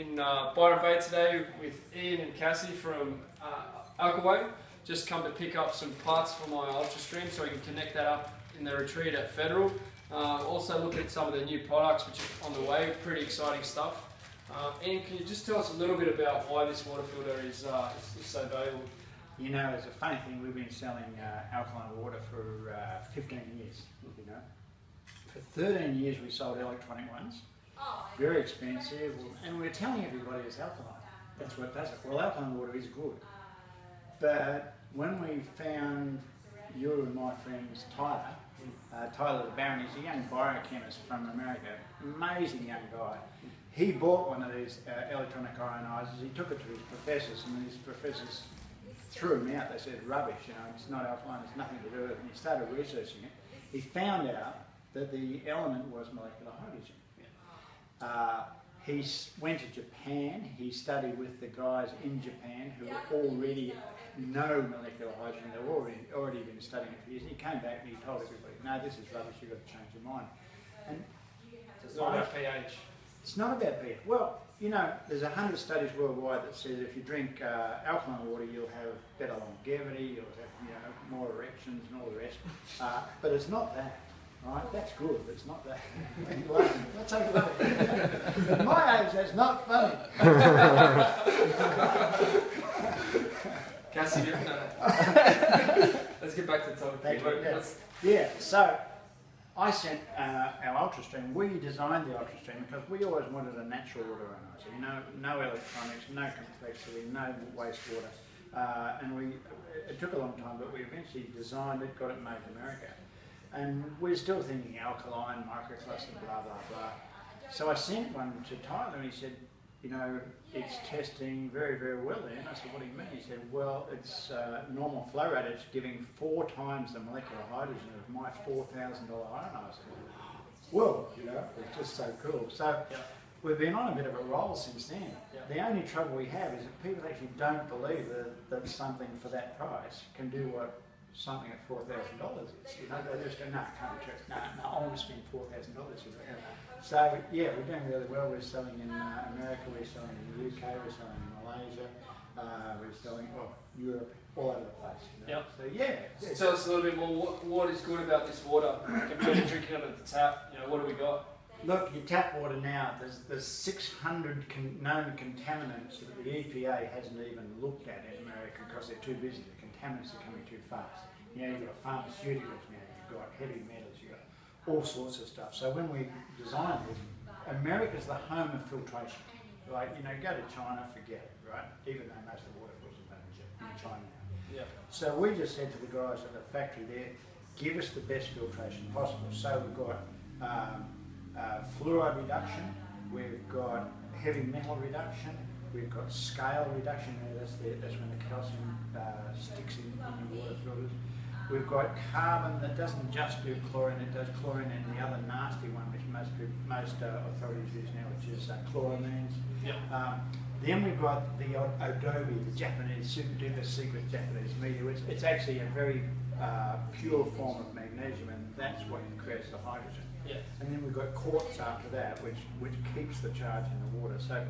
In Byron Bay today with Ian and Cassie from Alkaway. Just come to pick up some parts for my UltraStream so we can connect that up in the retreat at Federal. Also look at some of the new products which are on the way, pretty exciting stuff. Ian, can you just tell us a little bit about why this water filter is so valuable? You know, it's a funny thing, we've been selling alkaline water for 15 years, you know. For 13 years we sold electronic ones, very expensive, and we're telling everybody it's alkaline. That's what does it. Well, alkaline water is good. But when we found you and my friends Tyler, Tyler the Baron, he's a young biochemist from America, amazing young guy. He bought one of these electronic ionizers, he took it to his professors, and his professors threw him out. They said, rubbish, you know, it's not alkaline, it's nothing to do with it. And he started researching it. He found out that the element was molecular hydrogen. He went to Japan, he studied with the guys in Japan who already know molecular hydrogen, they've already been studying it for years. He came back and he told everybody, no, this is rubbish, you've got to change your mind. And it's not about pH. It's not about pH. Well, you know, there's 100 studies worldwide that says if you drink alkaline water, you'll have better longevity, you'll have, you know, more erections and all the rest. But it's not that. Right, that's good, but it's not that. That's okay. At my age, that's not funny. Cassie, let's get back to the topic. Yeah, so I sent our UltraStream. We designed the UltraStream because we always wanted a natural water ionizer. You know, no electronics, no complexity, no wastewater. And it took a long time, but we eventually designed it, got it made in America. And we're still thinking alkaline, microcluster, blah, blah, blah. So I sent one to Tyler and he said, you know, it's testing very, very well there. And I said, what do you mean? He said, well, it's normal flow rate, it's giving 4 times the molecular hydrogen of my $4,000 ionizer. Well, you know, it's just so cool. So we've been on a bit of a roll since then. The only trouble we have is that people actually don't believe that something for that price can do what something at $4,000 is. You know, they just go, no, can't be true. No, I want to spend $4,000. So yeah, we're doing really well. We're selling in America, we're selling in the UK, we're selling in Malaysia, we're selling Europe, all over the place. You know? So yeah. Tell us a little bit more. What is good about this water compared to drinking it at the tap? You know, what do we got? Look, your tap water now, there's 600 known contaminants that the EPA hasn't even looked at in America because they're too busy. The contaminants are coming too fast. You know, you've got pharmaceuticals now, you've got heavy metals, you've got all sorts of stuff. So when we designed this, America's the home of filtration. Like, you know, go to China, forget it, right? Even though most of the water filters are in China now. Yeah. So we just said to the guys at the factory there, give us the best filtration possible. So we've got fluoride reduction, we've got heavy metal reduction, we've got scale reduction, that's when the calcium sticks in your water filters. We've got carbon that doesn't just do chlorine, it does chlorine and the other nasty one which most authorities use now, which is chloramines. Then we've got the Adobe, the Japanese, super duper secret Japanese media. It's actually a very pure form of magnesium, and that's what creates the hydrogen. And then we've got quartz after that, which keeps the charge in the water. So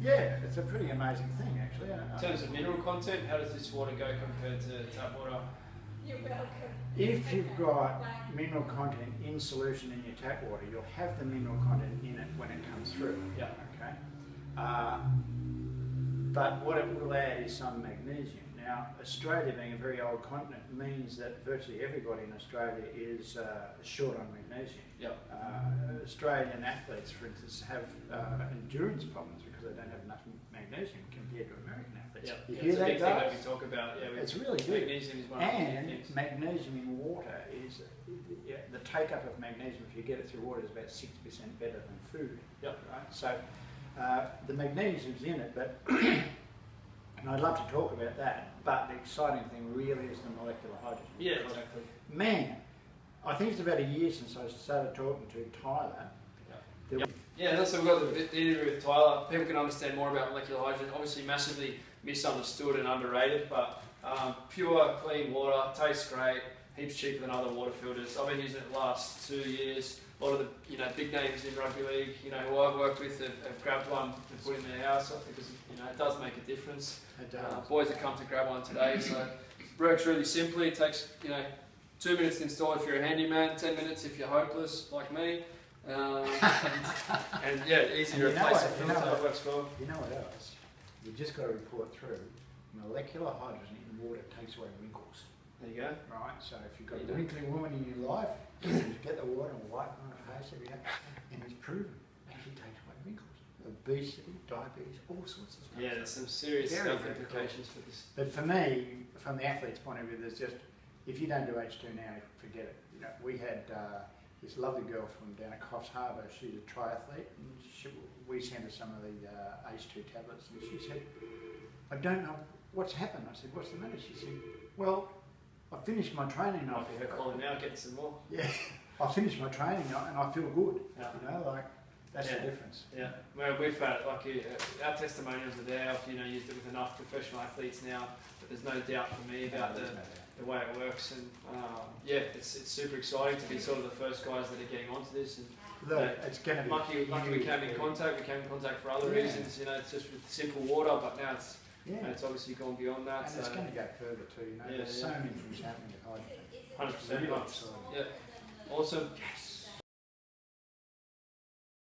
yeah, it's a pretty amazing thing actually. In terms of mineral content, how does this water go compared to tap water? You're welcome. If you've got mineral content in solution in your tap water, you'll have the mineral content in it when it comes through. Okay. But what it will add is some magnesium. Now, Australia being a very old continent means that virtually everybody in Australia is short on magnesium. Australian athletes, for instance, have endurance problems because they don't have enough magnesium compared to American athletes. You hear that, big thing that we talk about. It's really good. Magnesium is one of the things. Magnesium in water is the take-up of magnesium, if you get it through water, is about 60% better than food. Right? So the magnesium's in it, but and I'd love to talk about that, but the exciting thing really is the molecular hydrogen. Yeah, exactly. Man, I think it's about a year since I started talking to Tyler. Yeah, so we've got the interview with Tyler. People can understand more about molecular hydrogen. Obviously massively misunderstood and underrated, but pure, clean water, tastes great, heaps cheaper than other water filters. I've been using it the last 2 years. a lot of the big names in rugby league, who I've worked with have grabbed one and put in their house because it does make a difference. It does. Boys have come to grab one today, so it works really simply. It takes 2 minutes to install if you're a handyman, 10 minutes if you're hopeless like me, and yeah, easy to replace a filter. It works well. You know what else? You've just got to report through molecular hydrogen in water takes away wrinkles. There you go. Right, so if you've got a wrinkly woman in your life, you get the water and wipe on her face every day, and it's proven actually takes away wrinkles. Obesity, diabetes, all sorts of stuff. Yeah, there's some serious Very, health very implications for this. But for me, from the athlete's point of view, there's just, if you don't do H2 now, forget it. We had this lovely girl from down at Coffs Harbour. She's a triathlete, and we sent her some of the H2 tablets, and she said, I don't know what's happened. I said, what's the matter? She said, well, I finished my training. Might be her calling now, getting some more. Yeah, I finished my training and I feel good. Yeah. That's the difference. Yeah, well, we've found it, our testimonials are there. I've used it with enough professional athletes now, but there's no doubt for me about the way it works, and yeah, it's super exciting to be sort of the first guys that are getting onto this. And look, it's going to be lucky we came in contact. We came in contact for other reasons. It's just with simple water, but now it's obviously gone beyond that. And it's going to go further too. There's so many things happening with hydrogen. 100%. Yeah, awesome. Yes.